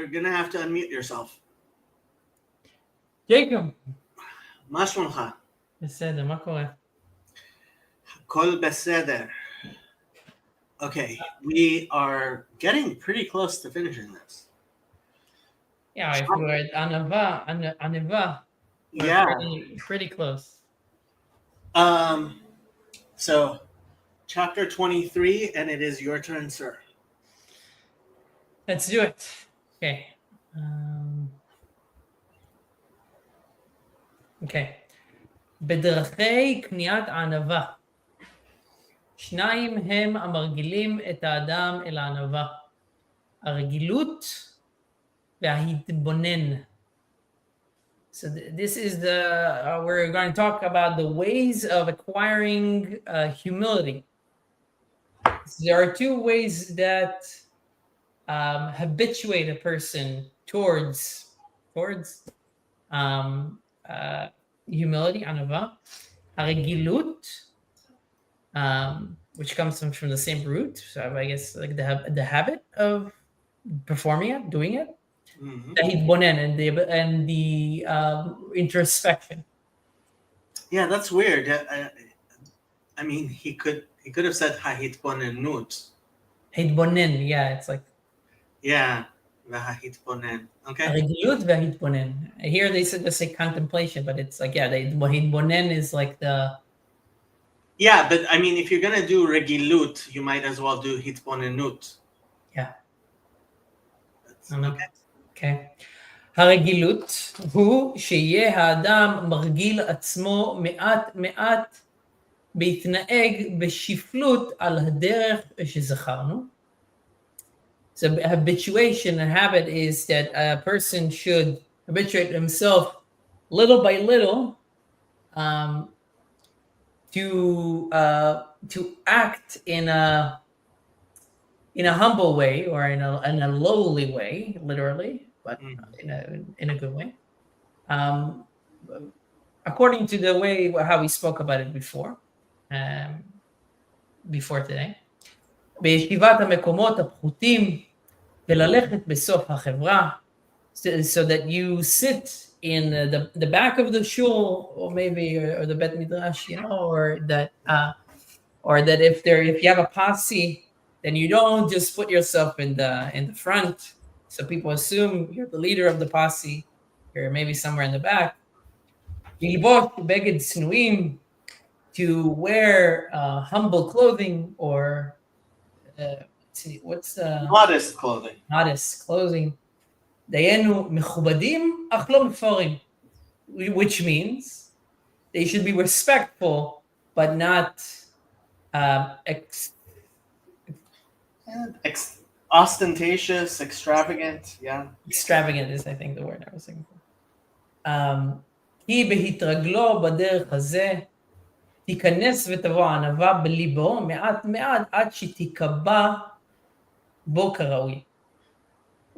you're gonna have to unmute yourself. Jacob. מה שלומך? בסדר, מה קורה? הכל בסדר. Okay, we are getting pretty close to finishing this. Yeah, if we're at Anava, we're Yeah. pretty close. So, chapter 23, and it is your turn, sir. Let's do it. Okay. Okay. בדרכי קניית ענווה. שניים הם המרגילים את האדם אל הענווה. הרגילות וההתבונן. So this is we're going to talk about the ways of acquiring humility. There are two ways that habituate a person towards humility, anava, הרגילות, which comes from the same root, so I guess like the habit of performing it, doing it, ההתבונן, and the introspection. Yeah, that's weird. I mean, he could have said ההתבוננות. ההתבונן, yeah, it's like. Yeah, וההתבונן. Okay. הרגילות וההתבונן. Here they said just say contemplation, but it's like, yeah, the ההתבונן is like the. Yeah, but I mean, if you're gonna do regilut, you might as well do hitbonenut. Yeah. Okay. Okay. הרגילות הוא שיהיה האדם מרגיל עצמו מעט מעט בהתנהג בשפלות על הדרך שזכרנו. So habituation and habit is that a person should habituate himself little by little to act in a humble way or in a lowly way, literally, but in a good way. According to the way how we spoke about it before today. בישיבת המקומות הפחותים וללכת בסוף החברה, so that you sit in the back of the shul, or maybe or the bet midrash, or that if you have a posse, then you don't just put yourself in the front, so people assume you're the leader of the posse. You're maybe somewhere in the back. ללבוש בגד צנועים, to wear humble clothing, or what's modest clothing. Modest clothing. דיינו מכובדים אך לא מפרים, which means they should be respectful but not ostentatious, extravagant. Yeah. Extravagant is, I think, the word I was thinking for. כי בהתרגלו בדרך הזה תיכנס ותבוא ענווה בליבו מעט מעט עד שתיקבע בו כראוי.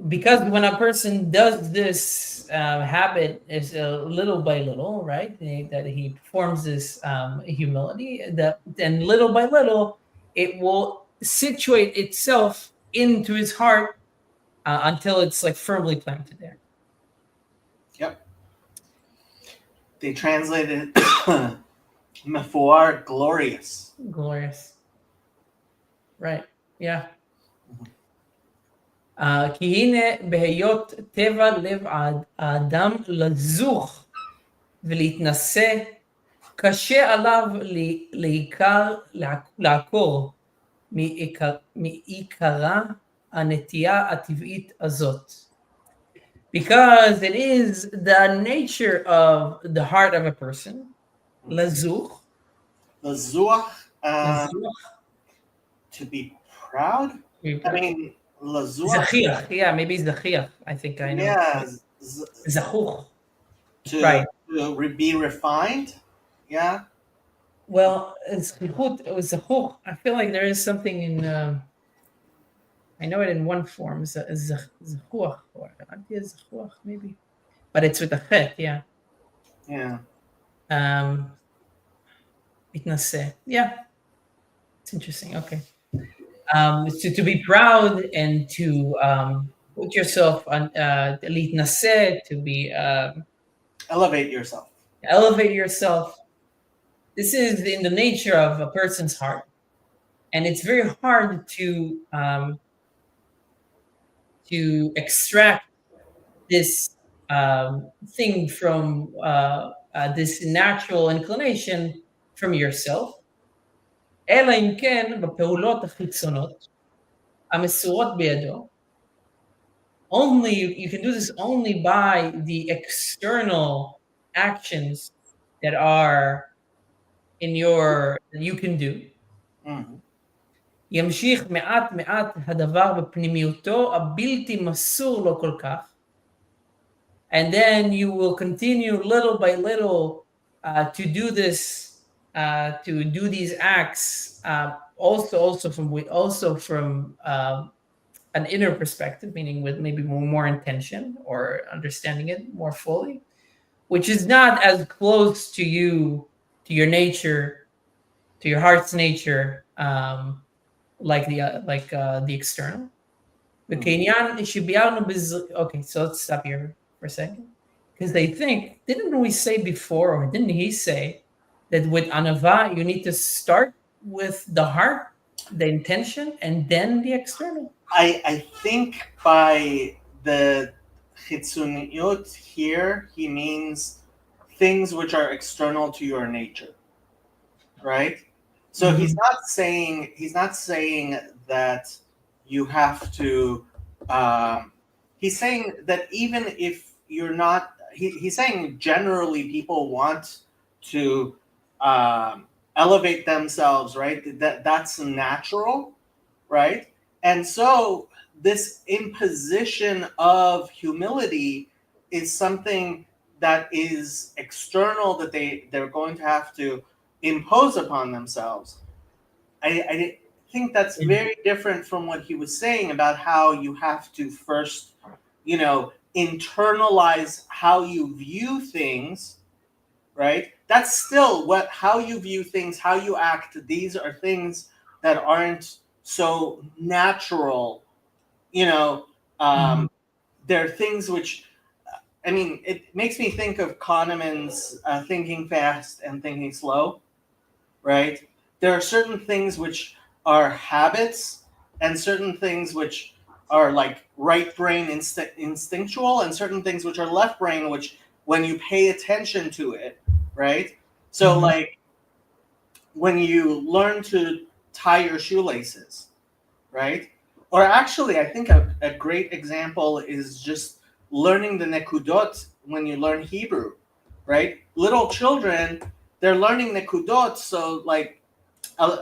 Because when a person does this habit is little by little, right? That he performs this humility, then little by little, it will situate itself into his heart until it's like firmly planted there. Yep. They translated mefuar, glorious. Glorious. Right. Yeah. כי הנה בהיות טבע לב האדם לזוך ולהתנשא, קשה עליו לעקור מעיקרה הנטייה הטבעית הזאת. Because it is the nature of the heart of a person, לזוך. לזוח, to be proud? I mean, Zachiach, yeah, maybe Zachiach. I think I know. Yeah, Zachuch. Right. To be refined. Yeah. Well, Zachuch. I feel like there is something in. I know it in one form. Zachuach, or Zachuach, maybe, but it's with a chet. Yeah. Yeah. Itnaseh. Yeah. It's interesting. Okay. To be proud and to put yourself on להתנשא, to be Elevate yourself. elevate yourself. This is in the nature of a person's heart, and it's very hard to extract this thing from this natural inclination from yourself. אלא אם כן בפעולות החיצונות המסורות בידו. Only you can do this only by the external actions that are in your that you can do. Mhm. ימשיך מעט מעט הדבר בפנימיותו הבלתי מסור לו כל כך. And then you will continue little by little to do this, to do these acts, also from an inner perspective, meaning with maybe more intention or understanding it more fully, which is not as close to you, to your nature, to your heart's nature, like the external. Okay, so let's stop here for a second. Because they think, didn't we say before, or didn't he say, that with anava, you need to start with the heart, the intention, and then the external? I think by the chitzuniyut here, he means things which are external to your nature, right? So Mhm. he's not saying that you have to. He's saying that even if you're not, he's saying generally people want to elevate themselves, right? That's natural, right? And so this imposition of humility is something that is external that they're going to have to impose upon themselves. I think that's very different from what he was saying about how you have to first, internalize how you view things, right? That's still how you view things, how you act. These are things that aren't so natural, you know. Mhm. They're things which, I mean, it makes me think of Kahneman's thinking fast and thinking slow, right? There are certain things which are habits, and certain things which are like right brain instinctual, and certain things which are left brain, which when you pay attention to it, right? So, Mhm. like when you learn to tie your shoelaces, right? Or actually, I think a great example is just learning the nekudot when you learn Hebrew, right? Little children, they're learning nekudot, so like,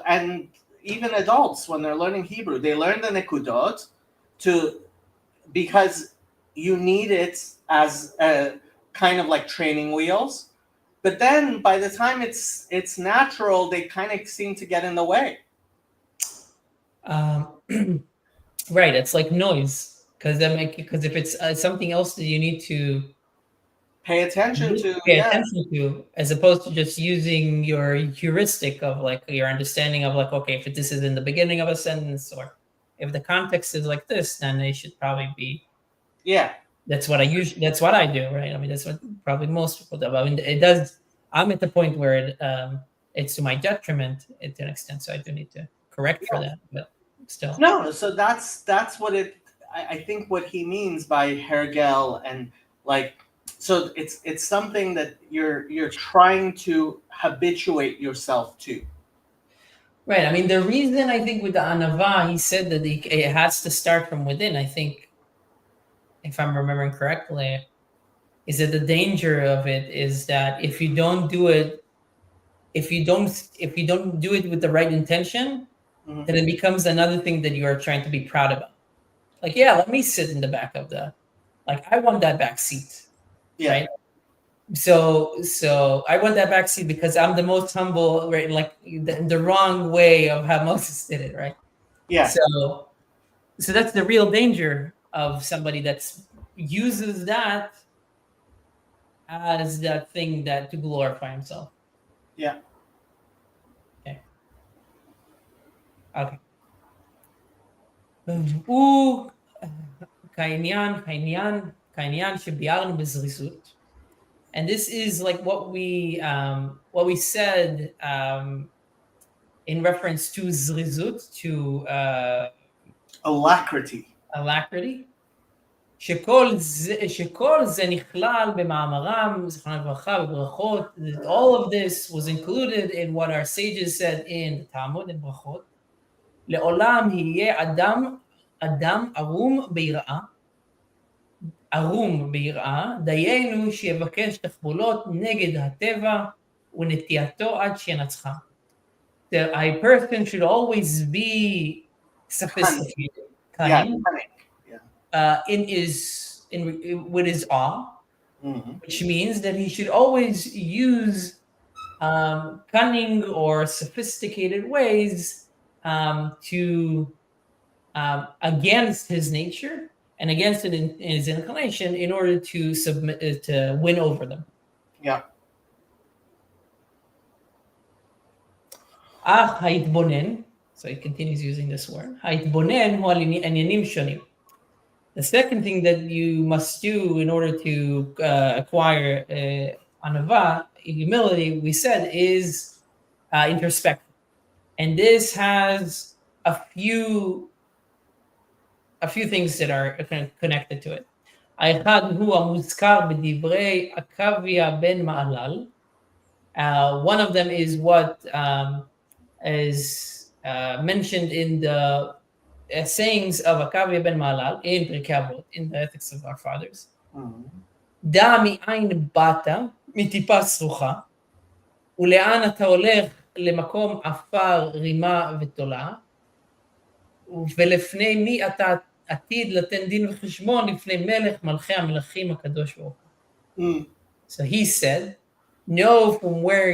and even adults when they're learning Hebrew, they learn the nekudot to because you need it as a kind of like training wheels. But then by the time it's natural, they kind of seem to get in the way. Um, right, it's like noise, because if it's something else that you need to Pay attention to, pay yeah. attention to, as opposed to just using your heuristic of like your understanding of like, okay, if this is in the beginning of a sentence, or if the context is like this, then it should probably be. Yeah. That's what I do, right? I mean, that's what probably most people do. I mean, it does. I'm at the point where it's to my detriment to an extent, so I do need to correct for Yeah. that. But still, No, so that's what it. I think what he means by hergel and like, so it's something that you're trying to habituate yourself to. right. I mean, the reason I think with the anava, he said that it has to start from within. I think, if I'm remembering correctly, is that the danger of it is that if you don't do it, if you don't do it with the right intention, Mhm. then it becomes another thing that you are trying to be proud about. Like, yeah, let me sit in the back of like I want that back seat, Yeah, right? So I want that back seat because I'm the most humble, right? Like the wrong way of how Moses did it, right? yeah, So that's the real danger of somebody that's uses that as that thing that to glorify himself. yeah. Okay. Okay. Ooh, כעניין שביארנו בזריזות. And this is like what we said in reference to zrizut, to alacrity. שכל זה נכלל במאמרם, זכרונם לברכה, בברכות. All of this was included in what our sages said in the Talmud and ברכות. לעולם יהיה אדם ערום ביראה, דיינו שיבקש תחבולות נגד הטבע ונטייתו עד שינצחה. A person should always be sophisticated, cunning. With his awe, which means that he should always use cunning or sophisticated ways to against his nature and against his inclination in order to submit to win over them. Yeah. ההתבונן, so he continues using this word. ההתבונן הוא על עניינים שונים. The second thing that you must do in order to acquire anava, humility, we said, is introspection. And this has a few things that are connected to it. האחד הוא המוזכר בדברי עקביה בן מעלל. One of them is what is mentioned in the sayings of Akavya ben Malal in Pirkei Avot, in the Ethics of Our Fathers. דע מאין באת, מטיפה סרוחה, ולאן אתה הולך למקום עפר, רימה ותולעה, ולפני מי אתה עתיד לתן דין וחשבון לפני מלך מלכי המלכים הקדוש ברוך הוא. So he said, know from where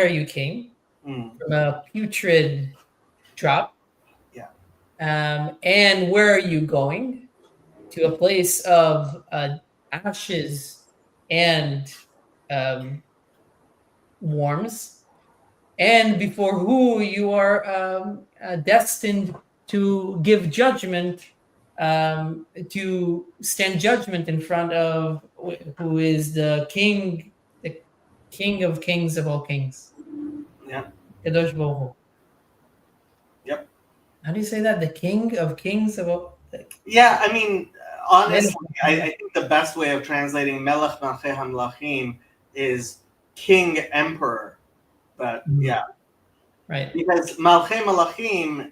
you came, from a putrid drop, and where are you going? To a place of ashes and worms, and before who you are destined to give judgment, to stand judgment in front of who is the king of kings of all kings. Yeah. Kadosh Baruch Hu. Yep. How do you say that? The king of kings of all. Yeah, I mean, honestly, I think the best way of translating Melech Malchei HaMelachim is king emperor, but yeah, right. Because Malchei Malachim,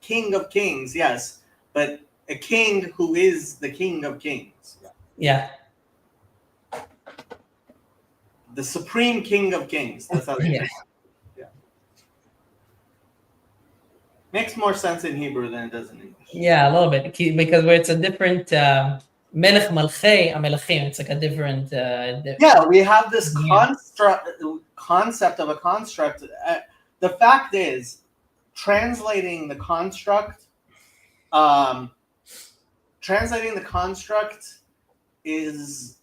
king of kings, yes, but a king who is the king of kings. Yeah. The supreme king of kings. That's how they say it. Yeah. Makes more sense in Hebrew than it does in English. Yeah, a little bit, because where it's a different Melech Malchei HaMelachim, it's like a different. Yeah, we have this concept of a construct. The fact is, translating the construct is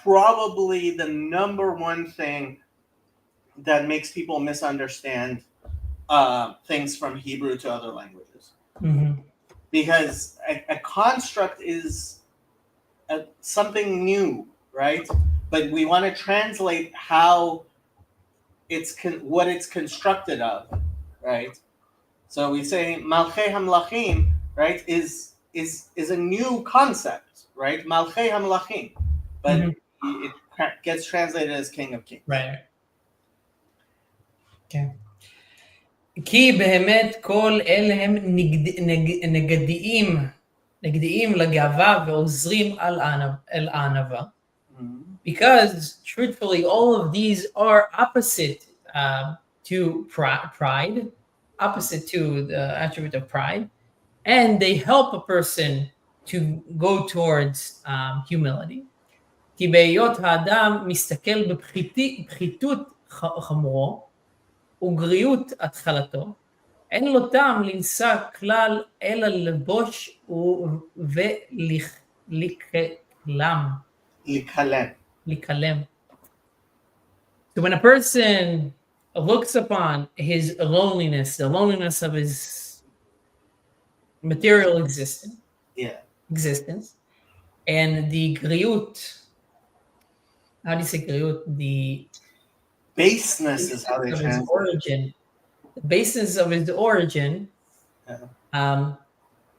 probably the number one thing that makes people misunderstand things from Hebrew to other languages. Mm-hmm. Because a construct is something new, right? But we want to translate how what it's constructed of, right? So we say Malchei HaMelachim, right, is a new concept, right? Malchei HaMelachim, but it gets translated as King of Kings. Right. Okay. כי באמת כל אלה הם נגדיים לגאווה ועוזרים אל הענווה. Because truthfully, all of these are opposite to pride, opposite to the attribute of pride, and they help a person to go towards humility. כי בהיות האדם מסתכל בפחיתות חמורו וגריות התחלתו, אין לו טעם לנסוע כלל אלא לבוש ולהיכלם. So when a person looks upon his loneliness, the loneliness of his material existence, existence, and the griut. How do you say griut? The baseness is how they of his translate. origin. The basis of his origin. Yeah.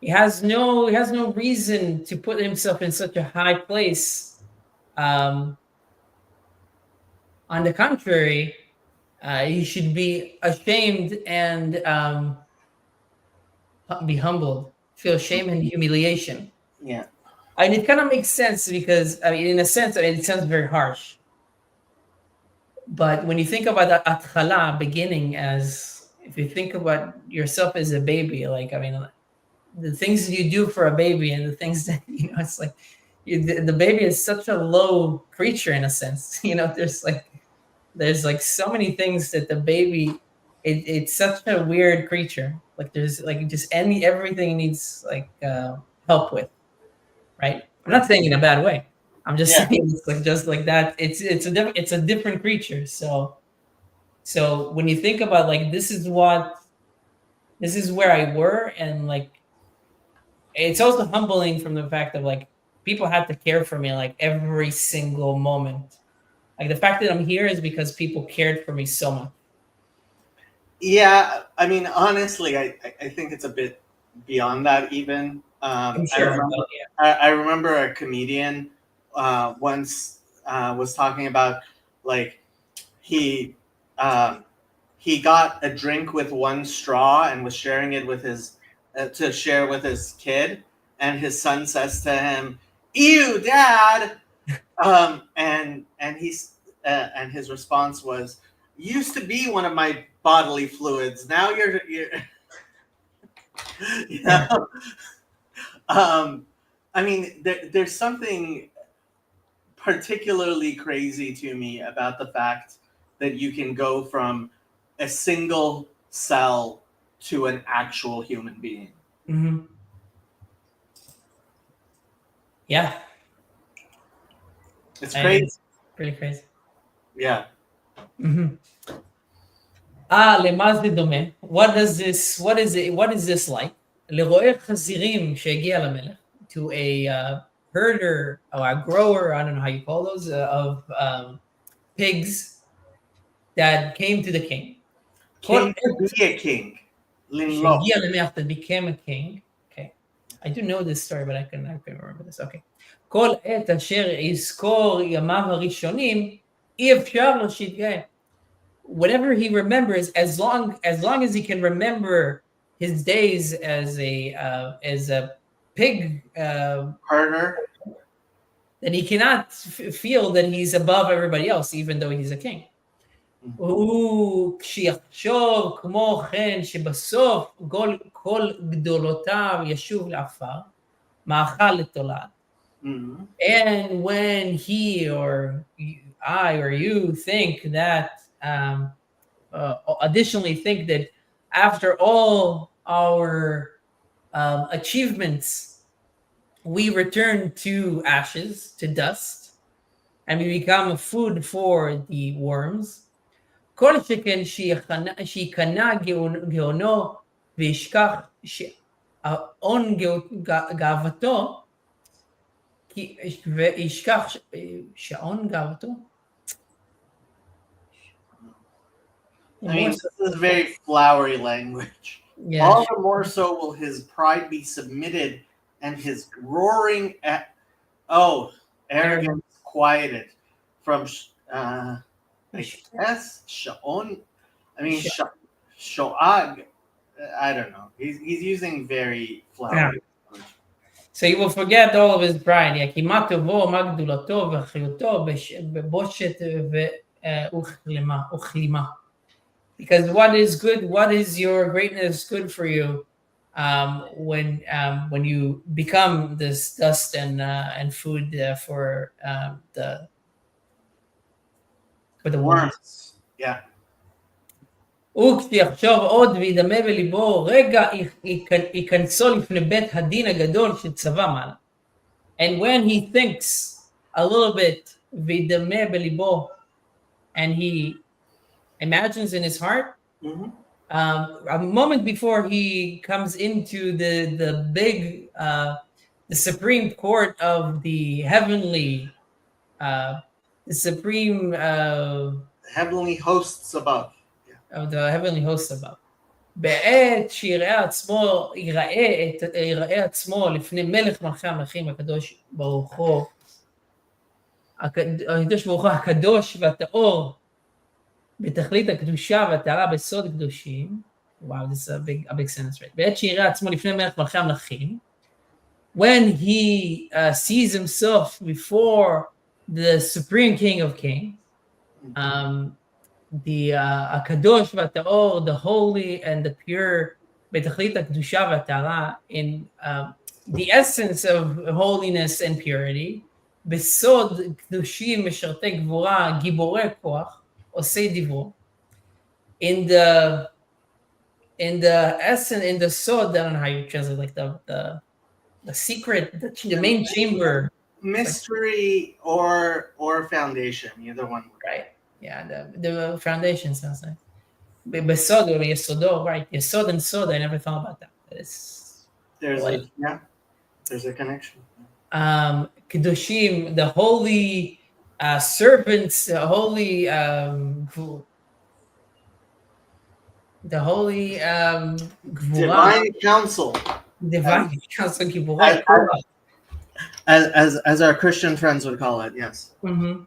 He has no reason to put himself in such a high place. On the contrary, he should be ashamed and be humbled, feel shame and humiliation. Yeah. And it kind of makes sense because, I mean, in a sense, I mean, it sounds very harsh. But when you think about that atchala, beginning, as if you think about yourself as a baby, like, I mean, the things that you do for a baby and the things that, it's like the baby is such a low creature in a sense. There's like so many things that the baby, it's such a weird creature. Like there's like just everything needs like help with, right? I'm not saying in a bad way. I'm just Yeah. saying it's like just like that. It's a different creature. So when you think about like this is where I were, and like it's also humbling from the fact of like people had to care for me like every single moment. Like the fact that I'm here is because people cared for me so much. Yeah, I mean, honestly, I think it's a bit beyond that. Even I'm sure. I remember a comedian once was talking about like he he got a drink with one straw and was sharing it with his to share with his kid, and his son says to him, "Ew, Dad," and his response was, "Used to be one of my bodily fluids. Now you're you know." I mean, there's something particularly crazy to me about the fact that you can go from a single cell to an actual human being. Mm-hmm. Yeah, It's crazy. it's pretty crazy. Yeah. Mm-hmm. למה זה דומה? What is this like? לרועה חזירים שהגיע למלך, to a herder or a grower, I don't know how you call those, of pigs that came to the king. Came to be a king. Limlo. שהגיע למלך, that became a king. Okay. I do know this story, but I can remember this. Okay. כל עת אשר יזכור ימיו הראשונים, אי אפשר לו שיתגאה. Whatever he remembers, as long as he can remember his days as a pig Herder. then he cannot feel that he's above everybody else, even though he's a king. כשיחשוב כמו כן שבסוף כל גדולותיו ישוב לעפר, מאכל לתולעת. And when he or I or you think that additionally think that after all our achievements, we return to ashes, to dust, and we become food for the worms. כל שכן שיקנא גאונו וישכח שעון גאוותו, וישכח שעון גאוותו. I mean, this is very flowery language. Yeah. All the more so will his pride be submitted, and his roaring arrogance quieted. From I guess Sha'on. I mean Sho'ag. I don't know. He's using very flowery language. So he will forget all of his pride. מה טובו, מה גדולתו וחיותו בבושת וכלימה. Because what is good, what is your greatness good for you when you become this dust and food for the worms. Yeah. וכשיחשוב עוד וידמה בליבו רגע ייכנסו לפני בית הדין הגדול שצבא מעלה. And when he thinks a little bit וידמה בליבו, and he imagines in his heart, a moment before he comes into the big the supreme court of the heavenly, the supreme heavenly hosts above. of the heavenly hosts above. בעת שיראה עצמו, יראה עצמו לפני מלך מלכי המלכים הקדוש ברוך הוא, הקדוש ברוך הוא הקדוש והטהור, בתכלית הקדושה והטהרה בסוד קדושים. Wow, this is a big sentence, right? בעת שיראה עצמו לפני מלך מלכי המלכים, when he sees himself before the supreme king of kings, the הקדוש והטהור, the holy and the pure, בתכלית הקדושה והטהרה, in the essence of holiness and purity, בסוד קדושים משרתי גבורה, גיבורי כוח, עושי דיבור, in the essence, in the sod, I don't know how you translate, like the secret, the main chamber, mystery or foundation, either one. Right. Yeah, the foundation sounds like. בסוד or יסודו, right? יסוד and sod, I never thought about that. There's a connection. Kedushim, the holy servants, the holy divine counsel. Divine counsel, Gibura. As our Christian friends would call it, yes. Mm-hmm.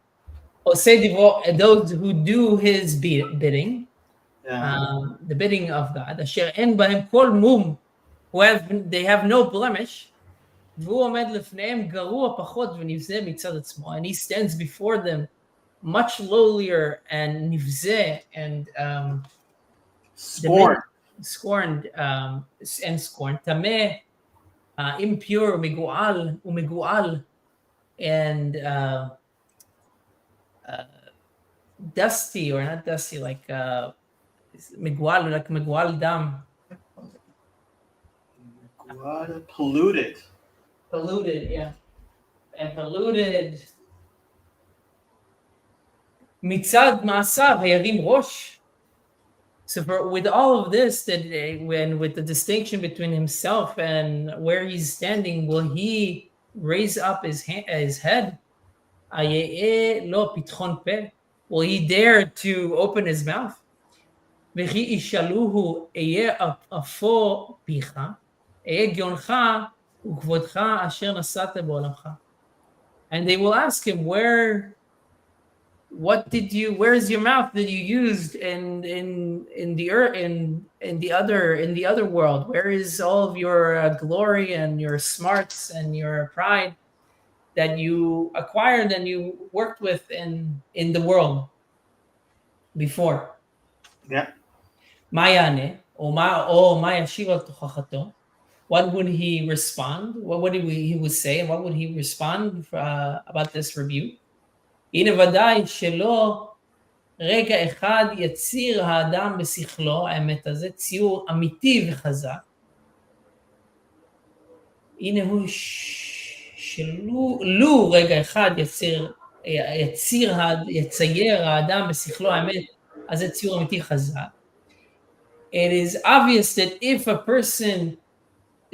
Those who do his bidding, the bidding of God, asher en bahem kol mum, they have no blemish, והוא עומד לפניהם גרוע פחות ונבזה מצד עצמו, and he stands before them much lowlier and נבזה and scorned and scorned, טמא, impure, ומגועל, and dusty, or not dusty, like מגועל, like מגועל דם. Polluted, yeah. And polluted. מצד מעשיו הירים ראש. So with all of this, that when with the distinction between himself and where he's standing, will he raise up his head? Lo pitchon pe. Will he dare to open his mouth? וכי ישאלוהו אהיה אפוא פיך, אהיה גאונך וכבודך אשר נשאת בעולמך. And they will ask him, where is your mouth that you used in the earth, in the other world? Where is all of your glory and your smarts and your pride that you acquired and you worked with in the world before? Yeah. מה יענה, או מה ישיב על תוכחתו? What would he respond? What would he would say, and what would he respond about this rebuke? הנה ודאי שלא רגע אחד יציר האדם בשכלו, האמת הזה, ציור אמיתי וחזק. הנה הוא שלו רגע אחד יצייר האדם בשכלו, האמת, אז זה ציור אמיתי חזק. It is obvious that if a person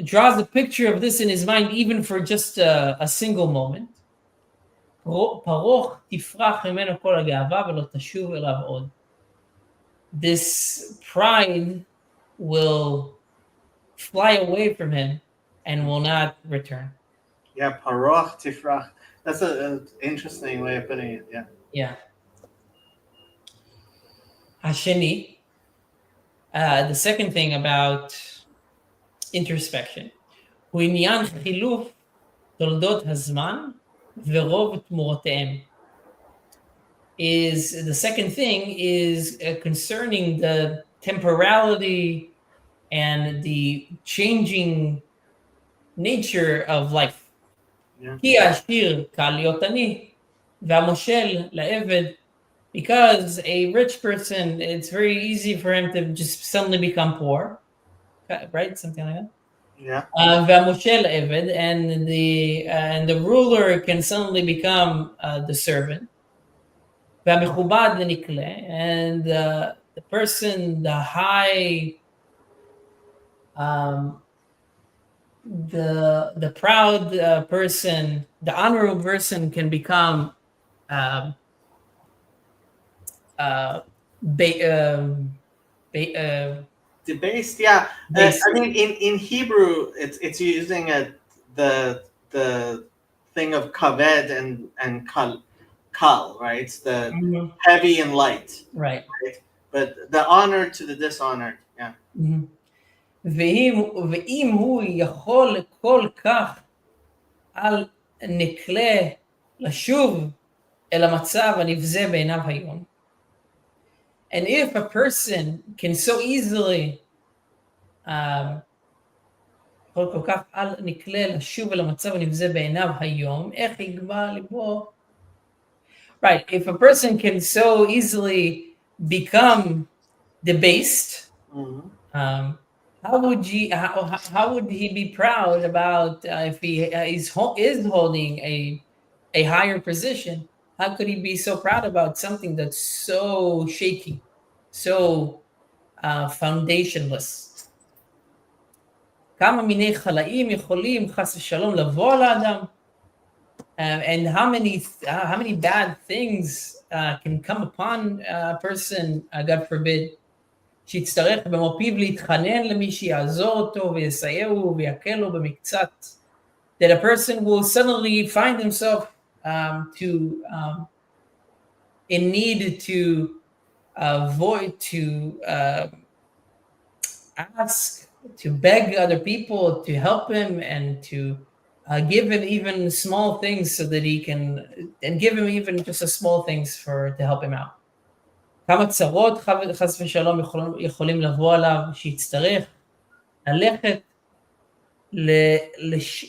draws a picture of this in his mind, even for just a single moment, פרוך תפרח ממנו כל הגאווה ולא תשוב אליו עוד. This pride will fly away from him and will not return. Yeah, paroch tifrach. That's an interesting way of putting it. Yeah. Yeah. Hasheni. The second thing about introspection, הוא עניין חילוף תולדות הזמן ורוב תמורותיהם. The second thing is concerning the temporality and the changing nature of life. כי העשיר קל להיות עני, והמושל לעבד. Because a rich person, it's very easy for him to just suddenly become poor, right? Something like that. Yeah. והמושל עבד, and the ruler can suddenly become the servant. והמכובד לנקלה, and the person, the high the proud person, the honorable person can become um, debased. Yeah, based. I mean, in Hebrew, it's using the thing of kaved and kal, right? It's the Mhm. heavy and light, Right. right? But the honor to the dishonored. Yeah. Mhm. ואם הוא יכול כל כך על נקלה לשוב אל המצב הנבזה בעיניו היום. And if a person can so easily יכול כל כך על נקלה לשוב אל המצב הנבזה בעיניו היום, איך יגבה ליבו? Right, if a person can so easily become debased, Mhm. how would he be proud about if he is holding a higher position? How could he be so proud about something that's so shaky, so foundationless? כמה מיני חלאים יכולים חס ושלום לבוא על האדם? And how many bad things can come upon a person, God forbid, שיצטרך במו פיו להתחנן למי שיעזור אותו ויסייעו ויקל לו במקצת. That a person will suddenly find himself in need to avoid to ask, to beg other people to help him and to give him even small things so that he can, and give him even just a small things to help him out. כמה צרות חס ושלום יכולים לבוא עליו שיצטרך ללכת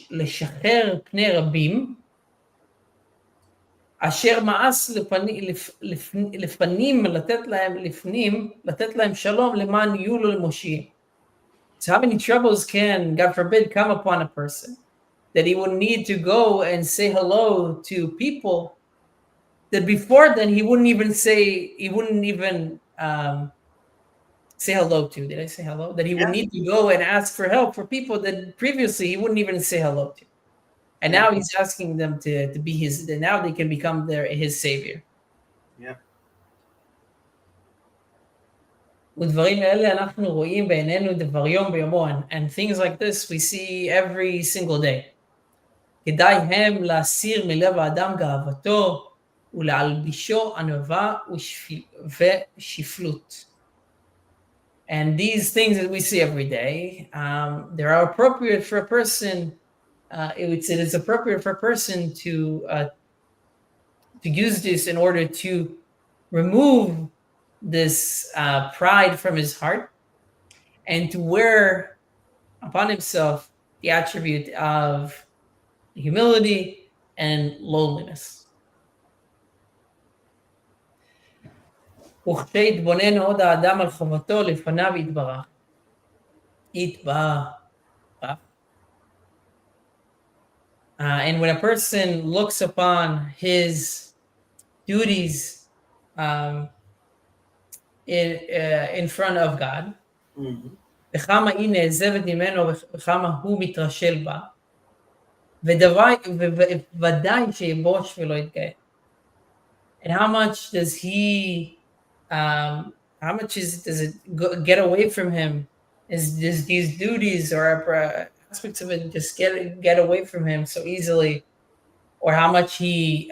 לשחרר פני רבים אשר מאס לפנים לתת להם שלום למען יהיו לו למושיעים. So how many troubles can, God forbid, come upon a person that he would need to go and say hello to people that before then he wouldn't even say hello to. Did I say hello? That he would need to go and ask for help for people that previously he wouldn't even say hello to. And now he's asking them to be his, now they can become his savior. Yeah. ודברים אלה אנחנו רואים בעינינו דבר יום ביומו, and things like this we see every single day. כדאי הם להסיר מלב האדם גאוותו ולהלבישו ענווה ושפלות. And these things that we see every day, they are appropriate for a person. It is appropriate for a person to use this in order to remove this pride from his heart and to wear upon himself the attribute of humility and lowliness. וכשיתבונן עוד האדם על חובתו לפניו יתברך. And when a person looks upon his duties in front of God, וכמה היא נעזבת ממנו וכמה הוא מתרשל בה, וודאי שיבוש ולא יתגאה. And how much does he, how much does it get away from him? Is these duties or aspects of it just get away from him so easily, or how much he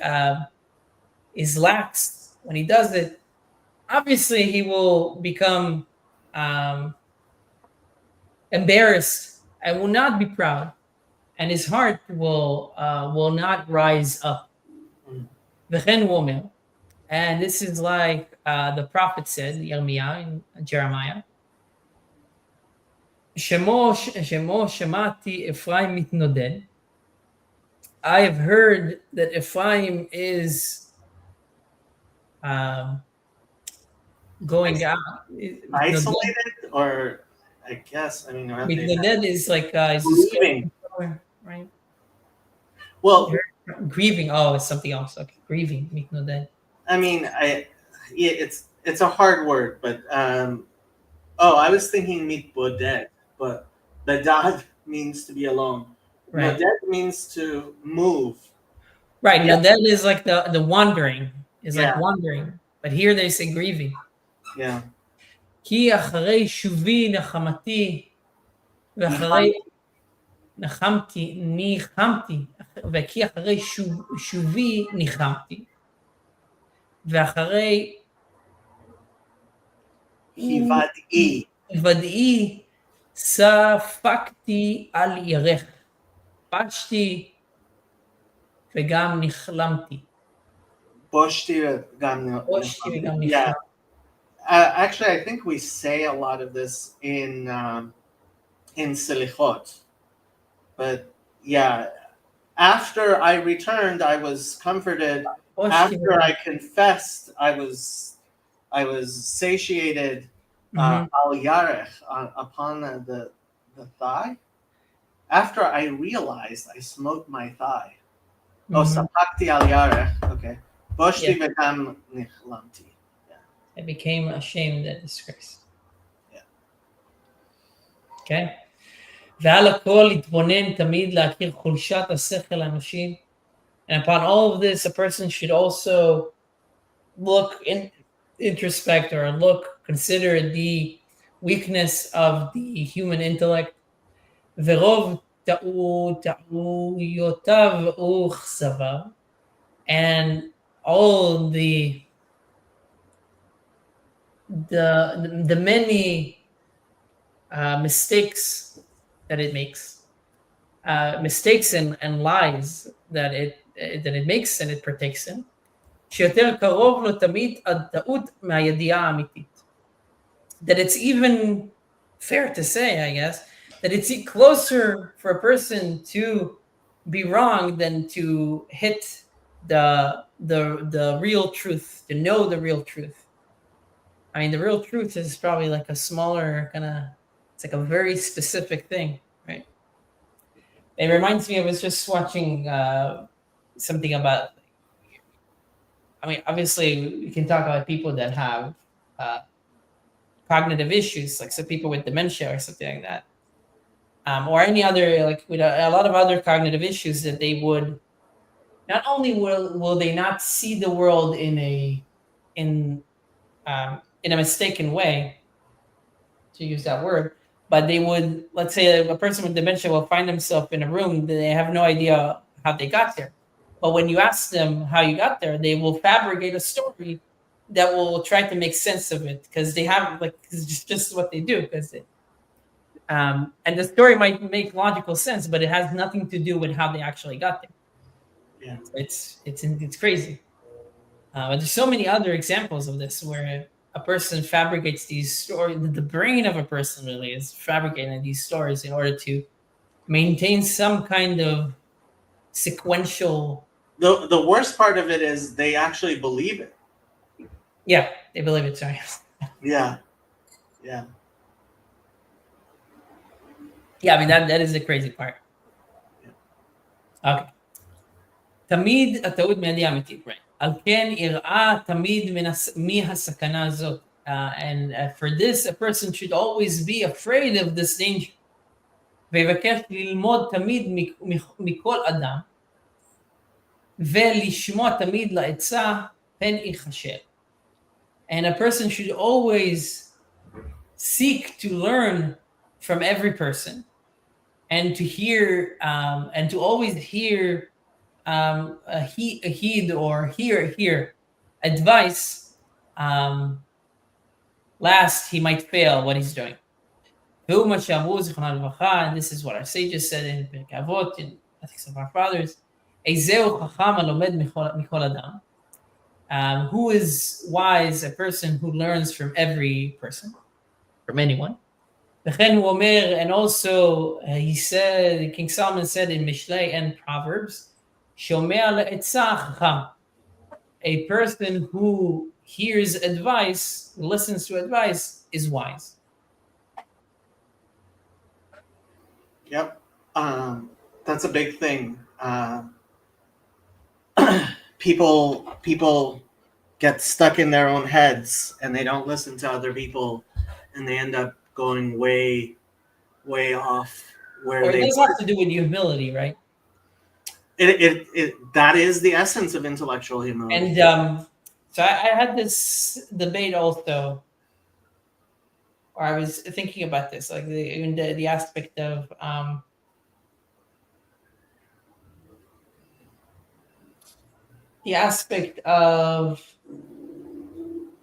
is lax when he does it? Obviously, he will become embarrassed and will not be proud, and his heart will not rise up. And this is like the prophet said, Yirmiyah in Jeremiah. Shemo shemati Ephraim mitnoded. I have heard that Ephraim is going out. Isolated, or I guess, I mean, mitnoded is like grieving, right? Well, grieving. Oh, it's something else. Okay, grieving. Mitnoded. I mean, it's a hard word, but I was thinking mitboded, but bedad means to be alone. Right. Noded means to move. Right. Now that is like the wandering is like Yeah. wandering, but here they say grieving. Yeah. כי אחרי שובי נחמתי, ואחרי ניחמתי, וכי אחרי שובי ניחמתי, ואחרי ודאי ספקתי על ירך, פשתי וגם נכלמתי. בושתי וגם נכלמתי. Yeah. Actually, I think we say a lot of this in Selichot. But yeah, after I returned, I was comforted. After I confessed, I was satiated al yarech, upon the thigh. After I realized I smoked my thigh. Oh, sapakti al yarech. Okay. Boshti v'gam nichlamti. I became ashamed and disgraced. Yeah. Okay. ועל הכל להתבונן תמיד להכיר חולשת השכל האנושי. And upon all of this, a person should also look introspect or consider the weakness of the human intellect. ורוב טעויותיו וכזביו. And all the many mistakes that it makes, mistakes and lies that it makes and it partakes in, שיותר קרוב לו תמיד הטעות מהידיעה האמיתית. That it's even fair to say, I guess, that it's closer for a person to be wrong than to hit the real truth, to know the real truth. I mean, the real truth is probably like a smaller kind of, it's like a very specific thing, right? It reminds me, I was just watching something about, I mean, obviously we can talk about people that have cognitive issues, like some people with dementia or something like that. Or any other, like with a lot of other cognitive issues, that they would, not only will they not see the world in a mistaken way, to use that word, but they would, let's say a person with dementia will find themselves in a room that they have no idea how they got there. But when you ask them how you got there, they will fabricate a story that will try to make sense of it, because they have, like, it's just what they do. Because and the story might make logical sense, but it has nothing to do with how they actually got there. Yeah, it's crazy. But there's so many other examples of this where a person fabricates these stories. The brain of a person really is fabricating these stories in order to maintain some kind of sequential. The worst part of it is they actually believe it. Yeah, they believe it. Sorry. Yeah. Yeah, I mean that is the crazy part. Okay. תמיד הטעות מהידיעה האמיתית, right? על כן יראה תמיד מהסכנה הזאת. And for this, a person should always be afraid of this danger. ויבקש ללמוד תמיד מכל אדם, ולשמוע תמיד לעצה פן יחשב. And a person should always seek to learn from every person, and to hear, and to always hear heed or hear advice, last he might fail what he's doing. And this is what our sages said in Pirkei Avot, in Ethics of Our Fathers. Who is wise? A person who learns from every person, from anyone. And also he said, King Solomon said in Mishlei and Proverbs, a person who hears advice, listens to advice, is wise. Yep. That's a big thing. People get stuck in their own heads and they don't listen to other people, and they end up going way off where Or it they does have to do with humility, right? that is the essence of intellectual humility. And so I had this debate also, or I was thinking about this, like the aspect of the aspect of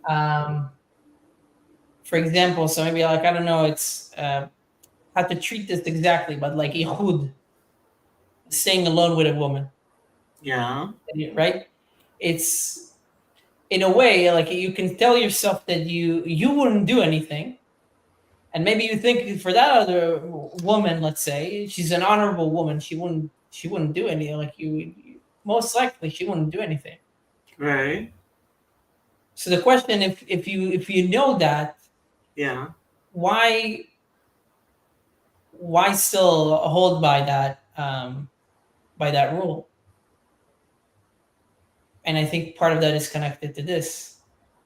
um, for example, so maybe like I don't know, it's how to treat this exactly, but like ichud, staying alone with a woman, Yeah. right? It's in a way like you can tell yourself that you wouldn't do anything, and maybe you think for that other woman, let's say she's an honorable woman, she wouldn't do anything. Like most likely she wouldn't do anything. Right. So the question, if you know that, Yeah. why still hold by that rule? And I think part of that is connected to this,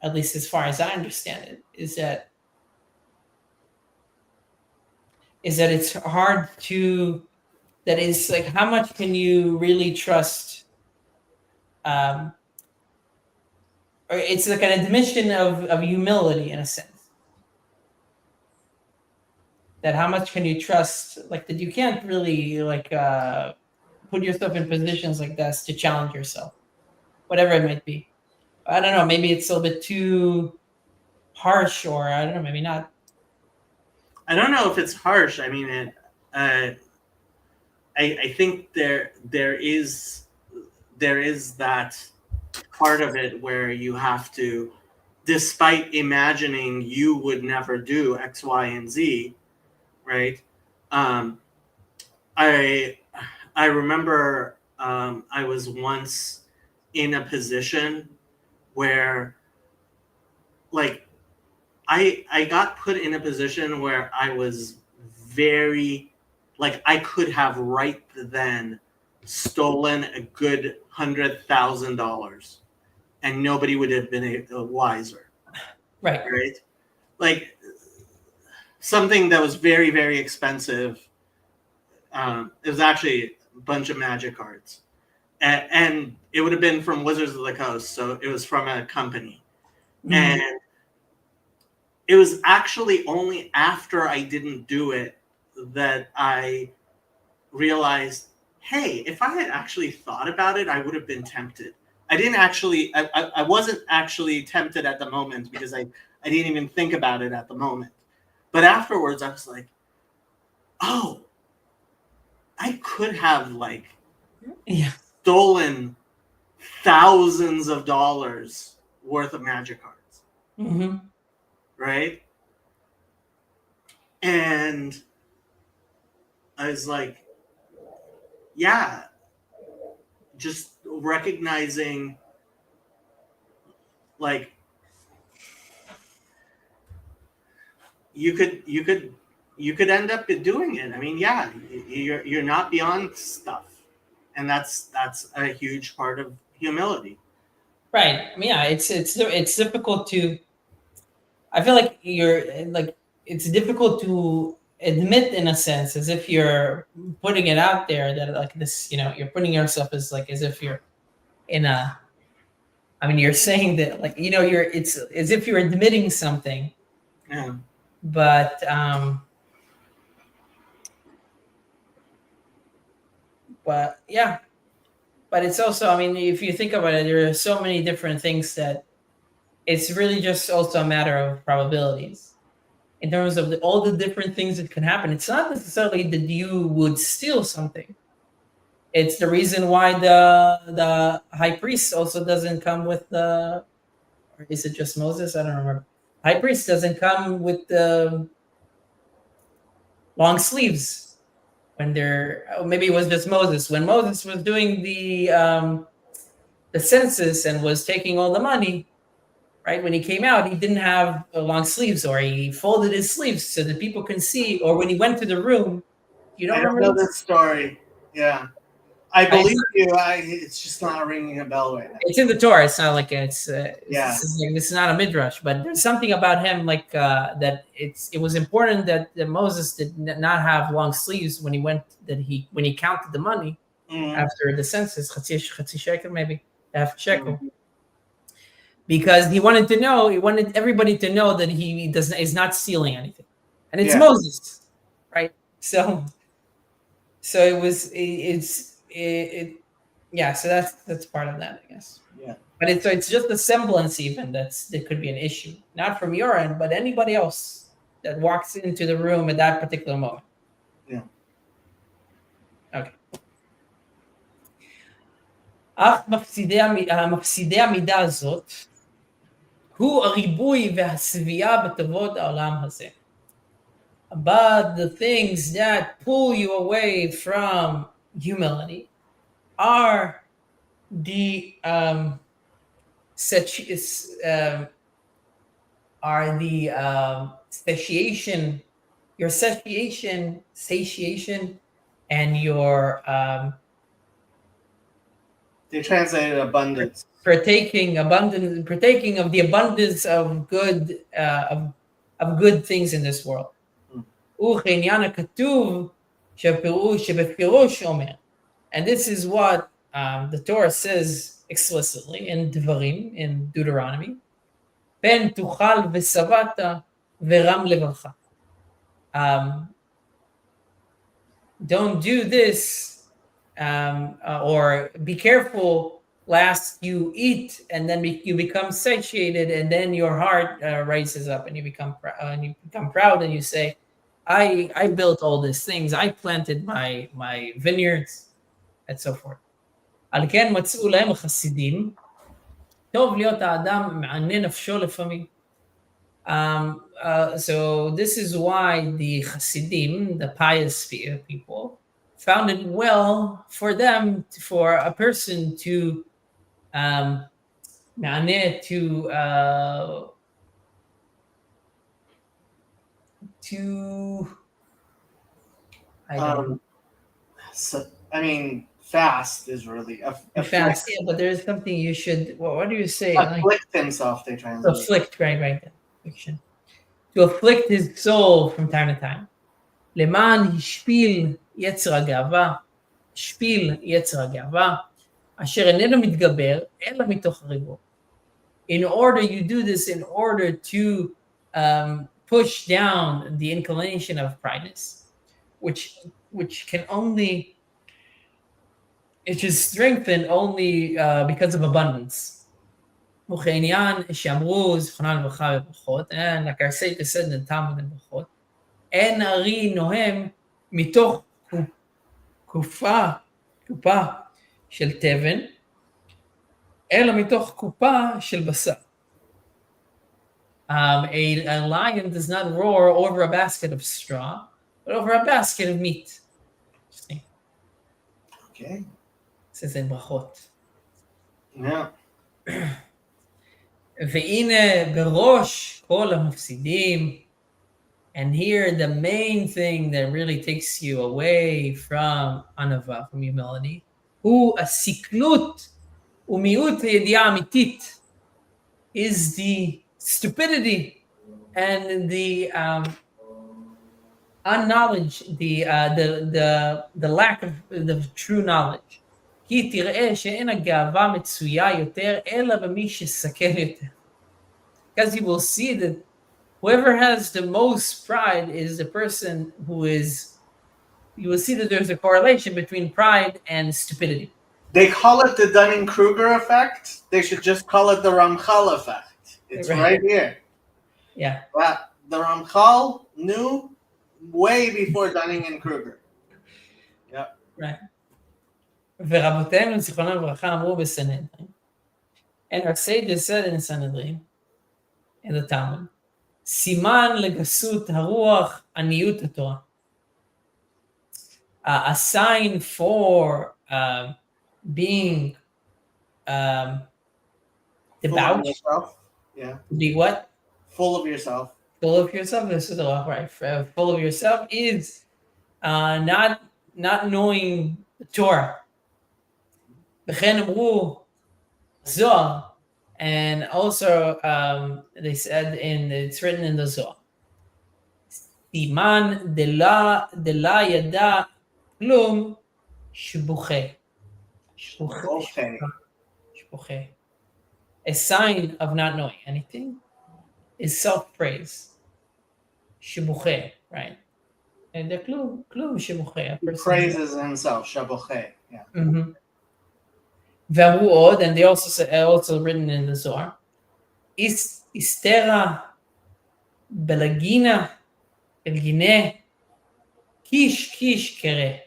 at least as far as I understand it, is that it's hard to, that is like, how much can you really trust, um, or it's like an admission of humility in a sense, that how much can you trust, like that you can't really like put yourself in positions like this to challenge yourself, whatever it might be. I don't know, maybe it's a little bit too harsh, or I don't know, maybe not. I don't know if it's harsh. I mean, uh, I think there is that part of it where you have to, despite imagining you would never do X, Y, and Z, right? Um, I I remember I was once in a position where, like, I got put in a position where I was very, like, I could have right then stolen a good $100,000 and nobody would have been wiser, Right. right? Like, something that was very, very expensive. It was actually a bunch of magic cards, and it would have been from Wizards of the Coast, so it was from a company. Mhm. And it was actually only after I didn't do it that I realized, hey, if I had actually thought about it, I would have been tempted. I wasn't actually tempted at the moment because I didn't even think about it at the moment. But afterwards, I was like, oh, I could have, like, Yeah. stolen thousands of dollars worth of magic cards, Mm-hmm. right? And I was like, yeah, just recognizing, like, you could end up doing it. I mean, yeah, you're not beyond stuff, and that's a huge part of humility. Right. I mean, yeah, it's difficult to. I feel like it's difficult to admit in a sense, as if you're putting it out there that like this, you're putting yourself as like as if you're in a. I mean, you're saying that like it's as if you're admitting something, Yeah. but yeah, but it's also, I mean, if you think about it, there are so many different things that it's really just also a matter of probabilities in terms of all the different things that can happen. It's not necessarily that you would steal something. It's the reason why the high priest also doesn't come with the, or is it just Moses? I don't remember. High priest doesn't come with the long sleeves when they're. Oh, maybe it was just Moses when Moses was doing the census and was taking all the money. Right when he came out, he didn't have long sleeves, or he folded his sleeves so that people can see. Or when he went to the room, you don't I don't remember know this? this story. Yeah. I believe you. It's just not ringing a bell right now. It's in the Torah. It's not like it's Yeah. this is not a midrash, but there's something about him like that. It was important that Moses did not have long sleeves when he counted the money after the census, chatzi shekel maybe half shekel, because he wanted everybody to know that he is not stealing anything, and it's Moses, right? So yeah, so that's part of that, I guess. Yeah. But it's just a semblance even that could be an issue, not from your end, but anybody else that walks into the room at that particular moment. Yeah. Okay. אך מפסידי המידה הזאת הוא הריבוי והשביעה בטובות העולם הזה. But the things that pull you away from humility are the satiation, your satiation, and your they translated abundance. Partaking of the abundance of good of good things in this world. וכעניין הכתוב שבפירוש אומר, and this is what the Torah says explicitly in Devarim, in Deuteronomy, פן תאכל ושבעת ורם לבבך. Don't do this, or be careful lest you eat and then you become satiated, and then your heart rises up and you become proud and you say, I built all these things, I planted my vineyards, and so forth. על כן מצאו להם החסידים, טוב להיות האדם מענה נפשו לפעמים. So this is why the Hasidim, the pious people, found it well for them, for a person to fast is really fast. Yeah, but there's something you should. What do you say? Afflict himself. They translate. Afflict, right. Affliction. To afflict his soul from time to time. למען השפיל יצר הגאווה, אשר איננו מתגבר, אלא מתוך הריבוע. In order, you do this in order to push down the inclination of pride, which can only, it is strengthened only because of abundance. וכעניין שאמרו זכרונם לברכה בברכות, and like I say, said in the Talmud in ברכות, אין ארי נוהם מתוך קופה של תבן, אלא מתוך קופה של בשר. A lion does not roar over a basket of straw, but over a basket of meat. Okay. Says in ברכות. Yeah. והנה בראש כל המפסידים, and here the main thing that really takes you away from anava, from humility, הוא הסיכלות ומיעוט הידיעה האמיתית, is the stupidity and the unknowledge, the lack of the true knowledge. כי תראה שאין הגאווה מצויה יותר, אלא במי שסקל יותר. Because you will see that whoever has the most pride is the person who is, you will see that there's a correlation between pride and stupidity. They call it the Dunning-Kruger effect. They should just call it the Ramchal effect. It's right here. Yeah. But the Ramchal knew way before Dunning and Kruger. Yeah. Right. ורבותינו זיכרונם לברכה אמרו בסנהדרין, and our sages said in Sanhedrin, in the Talmud, סימן לגסות הרוח עניות התורה. A sign for being debauched. Yeah. Be what? Full of yourself. Full of yourself. This is right. Full of yourself is not knowing the Torah. וכן אמרו Zohar, and also they said it's written in the Zohar. סימן דלה ידע כלום שבוכה. שבוכה. A sign of not knowing anything is self-praise. שבוכה, right? And the כלום שבוכה. He praises himself, shaboche. Yeah. Mm-hmm. ואמרו עוד, and they also written in the Zohar, Istera Belagina Elgine Kish Kere.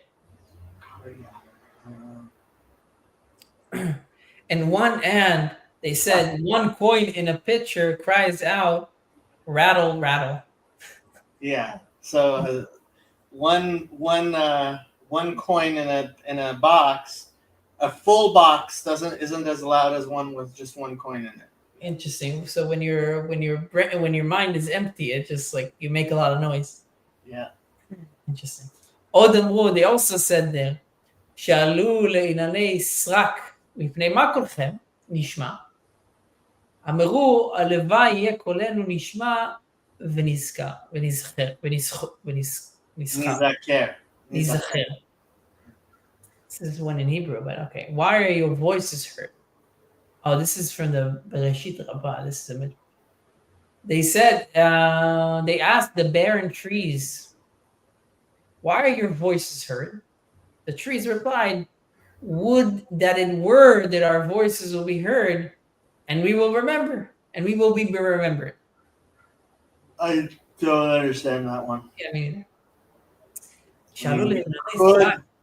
And they said, one coin in a pitcher cries out, rattle, rattle. Yeah. So one coin in a box, a full box isn't as loud as one with just one coin in it. Interesting. So when your mind is empty, it just like you make a lot of noise. Yeah. Interesting. Odemru, they also said there, שאלו לענייני סרק, מפני מה קולכם נשמע? אמרו, הלוואי יהיה קולנו נשמע ונזכר. This is one in Hebrew, but okay. Why are your voices heard? Oh, this is from the Bereshit Rabbah. This is a midrash. They said, they asked the barren trees, why are your voices heard? The trees replied, would that it were that our voices will be heard, and we will remember, and we will be remembered. I don't understand that one. Yeah, I mean,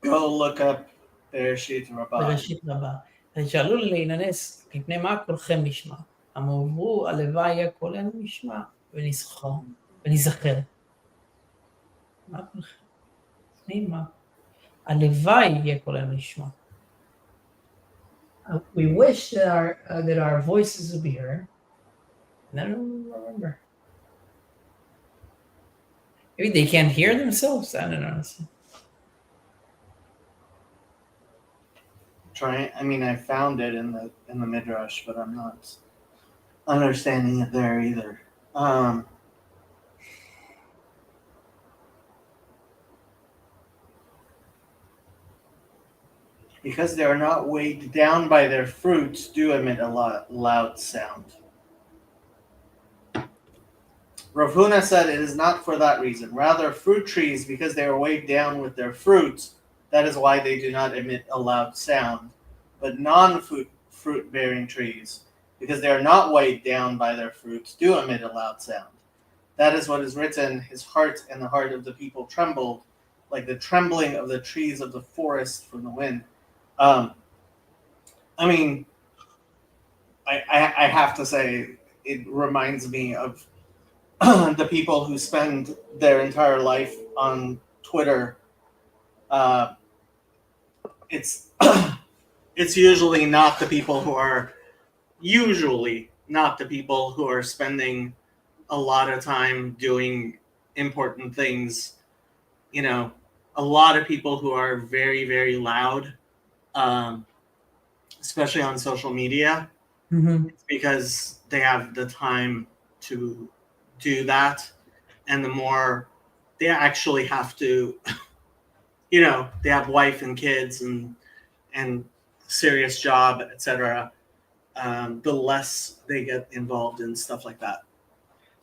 go look up Bereshit Rabbah. Bereshit Rabbah. שאלו להיננס, מפני מה קולכם נשמע? אמרו, הלוואי יהיה קולנו נשמע ונזכר. מה קולכם? מה? הלוואי יהיה קולנו נשמע. We wish that our voices would be heard, and then we'll remember. Maybe they can't hear themselves. I don't know. I found it in the midrash, but I'm not understanding it there either. Because they are not weighed down by their fruits, do emit a loud sound. Rav Huna said it is not for that reason. Rather, fruit trees, because they are weighed down with their fruits, that is why they do not emit a loud sound. But non-fruit-bearing trees, because they are not weighed down by their fruits, do emit a loud sound. That is what is written, his heart and the heart of the people trembled, like the trembling of the trees of the forest from the wind. I have to say, it reminds me of the people who spend their entire life on Twitter. It's usually not the people who are spending a lot of time doing important things. You know, a lot of people who are very, very loud, especially on social media, it's because they have the time to do that, and the more they actually have to, they have wife and kids and serious job, etc. The less they get involved in stuff like that.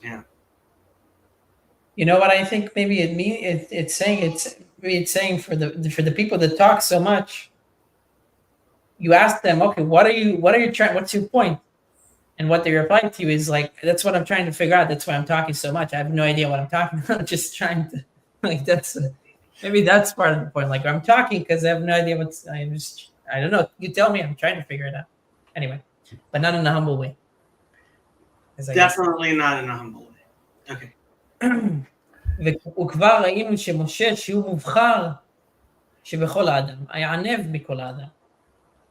Yeah. You know what I think? Maybe it's saying for the people that talk so much. You ask them, okay, what are you trying? What's your point? And what they reply to you is like, that's what I'm trying to figure out. That's why I'm talking so much. I have no idea what I'm talking about. I'm just trying to, maybe that's part of the point. Like, I'm talking because I have no idea I don't know. You tell me, I'm trying to figure it out. Anyway, but not in a humble way. Definitely not in a humble way. Okay. וכבר ראינו שמשה שהוא מובחר שבכל האדם, היענב מכל האדם.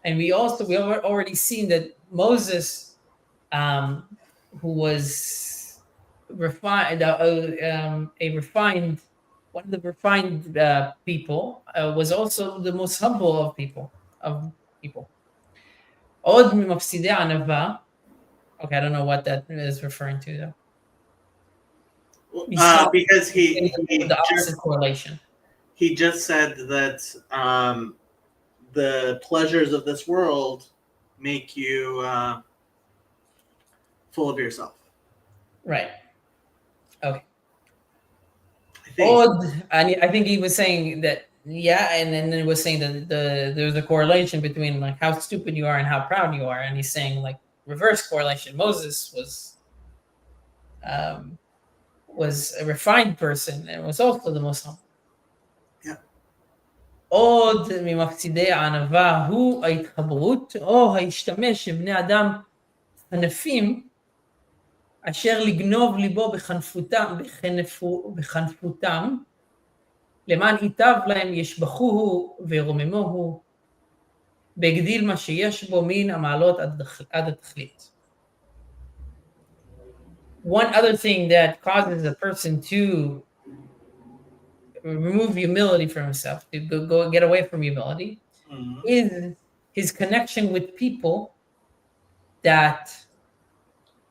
And we already seen that Moses, who was refined, one of the refined people, was also the most humble of people. עוד ממפסידי ענווה. Okay, I don't know what that is referring to though. Because the opposite correlation. He just said that the pleasures of this world make you full of yourself. Right. Okay. I think he was saying that, yeah, and then it was saying that there's a correlation between like how stupid you are and how proud you are, and he's saying like reverse correlation. Moses was a refined person and was also the most humble. Yeah. עוד ממפסידי הענווה הוא ההתחברות או ההשתמש בבני אדם ענפים אשר לגנוב ליבו בחנפותם למען ייטב להם ישבחוהו וירוממוהו בהגדיל מה שיש בו מן המעלות עד התכלית. One other thing that causes a person to remove humility from himself, to go get away from humility, is his connection with people that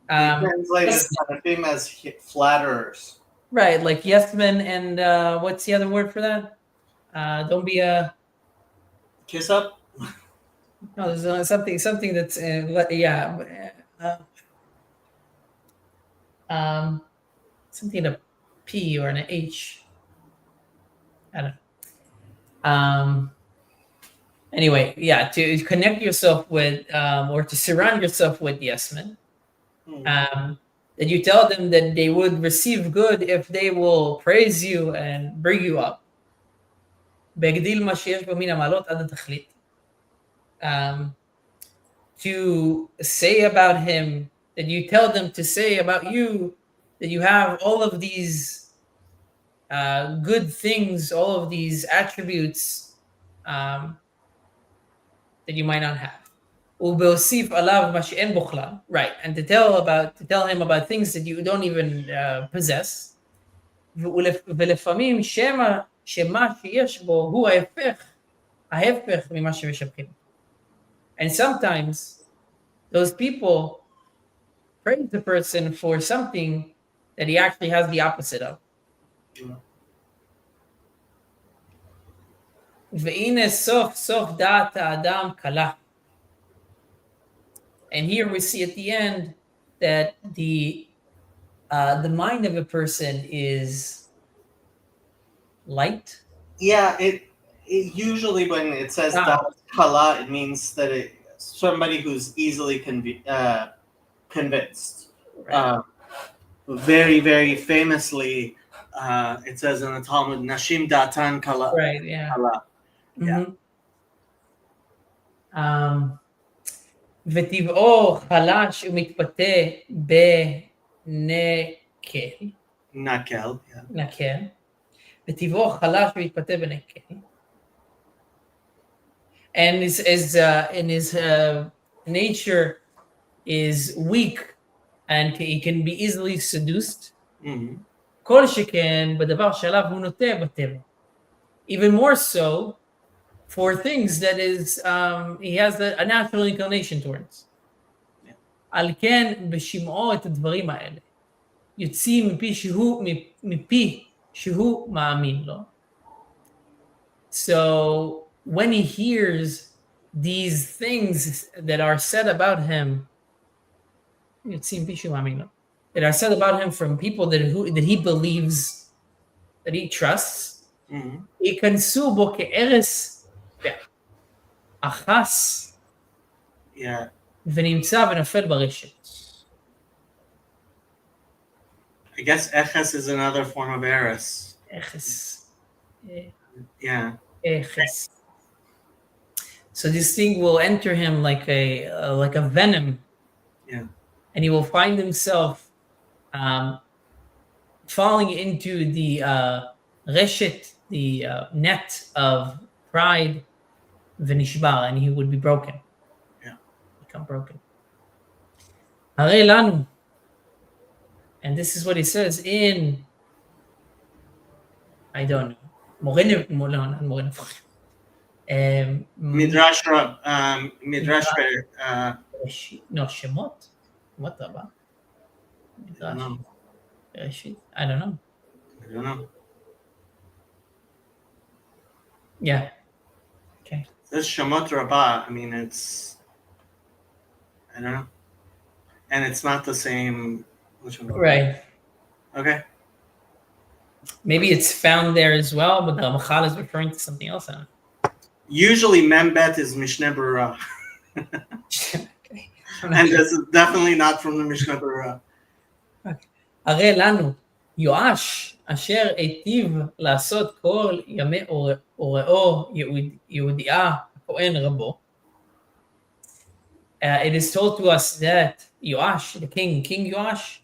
translate him as flatterers. Right, like yes men and what's the other word for that? Don't be a kiss up. No, there's something that's something a P or an H. I don't know. Anyway, yeah, to connect yourself with or to surround yourself with yes men. That you tell them that they would receive good if they will praise you and bring you up. בהגדיל מה שיש בו מן המעלות עד התכלית. To say about him, that you tell them to say about you, that you have all of these good things, all of these attributes that you might not have. ובהוסיף עליו מה שאין בו כלל, right, and to tell him about things that you don't even possess, ולפעמים שמה שיש בו הוא ההפך ממה שמשבחים. And sometimes those people praise the person for something that he actually has the opposite of. והנה סוף דעת האדם קלה. And here we see at the end that the mind of a person is light. Yeah, it usually when it says kala, it means that somebody who's easily convinced. Right. Very, very famously, it says in the Talmud, "Nashim datan kala." Right. Yeah. Kala. Mm-hmm. Yeah. וטבעו חלש ומתפתה בנקל. נקל. וטבעו חלש ומתפתה בנקל. And his nature is weak and he can be easily seduced. כל שכן בדבר שעליו הוא נוטה בטבע. Even more so for things that is he has a natural inclination towards. על כן בשמעו את הדברים האלה יוצאים מפי שהוא מאמין לו. So when he hears these things that are said about him, יוצאים מפי שהוא מאמין לו, that are said about him from people that he believes, that he trusts, ייכנסו בו כארס אחס ונמצא ונופל ברשת. I guess eches is another form of eris. Eches. Yeah. Eches. So this thing will enter him like a venom. Yeah. And he will find himself falling into the reshet, the net of pride, v'nishbar, and he would be broken. Yeah. Become broken. הרי לנו, and this is what he says in, I don't know, Midrash no, שמות? שמות רבה. I don't know. ראשית? I don't know. I don't know. Yeah. Okay. This Shemot Rabbah, I mean, it's, I don't know. And it's not the same. Which one? Right. Okay. Maybe it's found there as well, but the Ramchal is referring to something else. Usually Membet is Mishneh Berurah. Okay. And this is definitely not from the Mishneh Berurah. הרי לנו, יואש, אשר היטיב לעשות כל ימי אוראו יהודיה, הכהן רבו. It is told to us that Yoash, the king Yoash,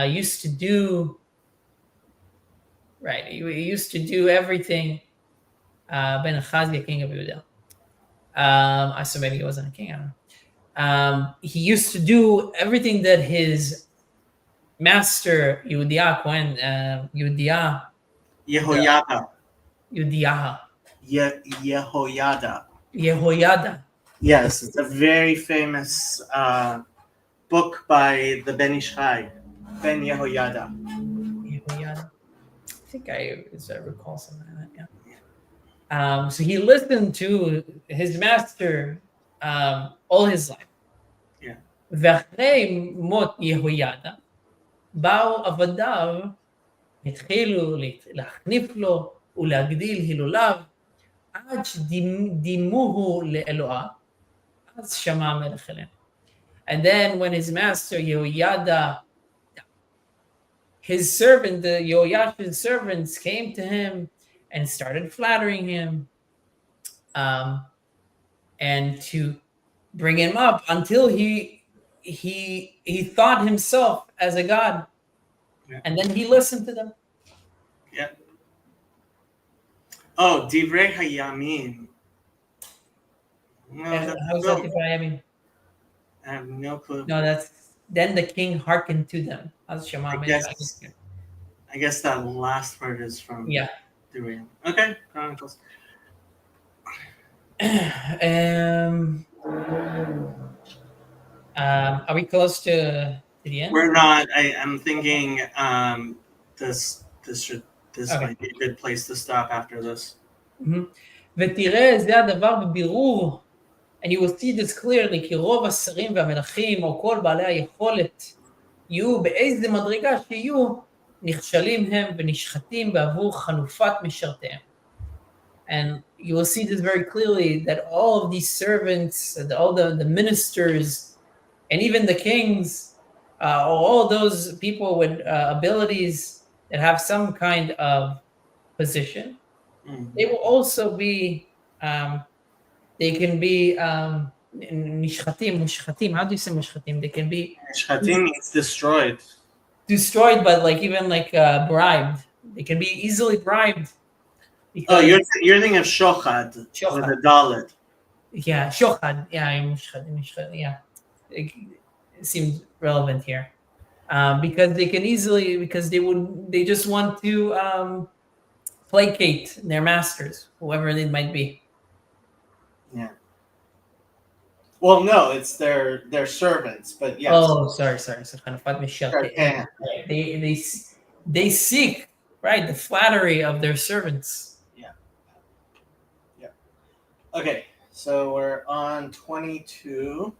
used to do, right, he used to do everything, Ben Achazia, king of Judah. I so maybe he wasn't a king, I don't know. He used to do everything that his master Yehudiah Cohen, Yehudiah. Yehoyada. Yes, it's a very famous book by the Ben Ish Chai, Ben Yehoyada. Yehoyada. I think I recall something like that. Yeah. So he listened to his master all his life. Yeah. ואחרי מות יהוידע, באו עבדיו, התחילו להחניף לו ולהגדיל הילוליו, עד שדימוהו לאלוהה, אז שמע המלך אליהם. And then when his master Yehoyada, his servant, the Yehoyada's servants came to him and started flattering him, and to bring him up until he thought himself as a god. Yeah. And then he listened to them. Yeah. Oh, Divrei Hayamim. No, how's that Divrei Hayamim? I have no clue. No, that's then the king hearkened to them. I guess that last part is from Divrei Hayamim. Okay, Chronicles. Are we close to the end? We're not. I'm thinking this might be a good place to stop after this. ותראה זה הדבר בבירור, and you will see this clearly, כי רוב השרים והמלכים או כל בעלי היכולת יהיו באיזה מדרגה שיהיו, נכשלים הם ונשחטים בעבור חנופת משרתיהם. And you will see this very clearly, that all of these servants, all the ministers, and even the kings, all those people with abilities that have some kind of position, they will also be, they can be mushchatim. How do you say mushchatim? They can be mushchatim means destroyed. Destroyed, but bribed. They can be easily bribed. Oh, you're thinking of shochad. With a dalet. Yeah, shochad. Yeah, yeah. It seems relevant here, because they can easily, they just want to placate their masters, whoever they might be. Yeah. Well, no, it's their servants, but yes. Oh, sorry. So they seek, right, the flattery of their servants. Okay, so we're on 23,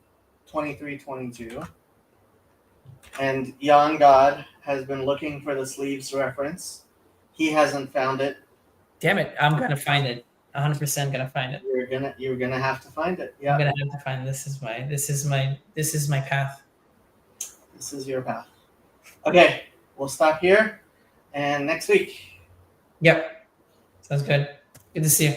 22. And Jan God has been looking for the sleeves reference. He hasn't found it. Damn it, I'm gonna find it. 100% gonna find it. You're gonna have to find it. Yeah. I'm gonna have to find it. This is my path. This is your path. Okay, we'll stop here and next week. Yep. Sounds good. Good to see you.